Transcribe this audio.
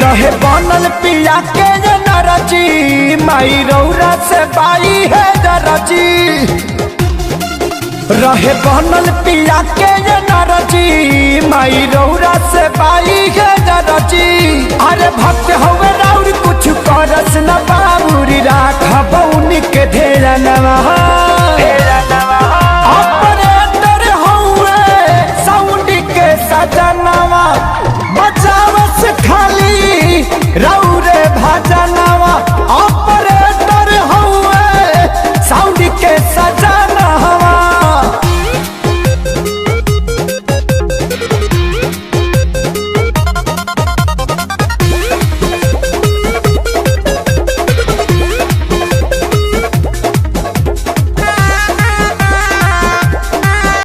रहे बनल पिया के नरजी माई रौरा से बाई है दरजी। रहे बनल पिया के नरजी माई रौरा से बाई है दरजी। अरे भक्त हवे राउर कुछ करस न बाबूरी राख बौनी के ढेरा नवा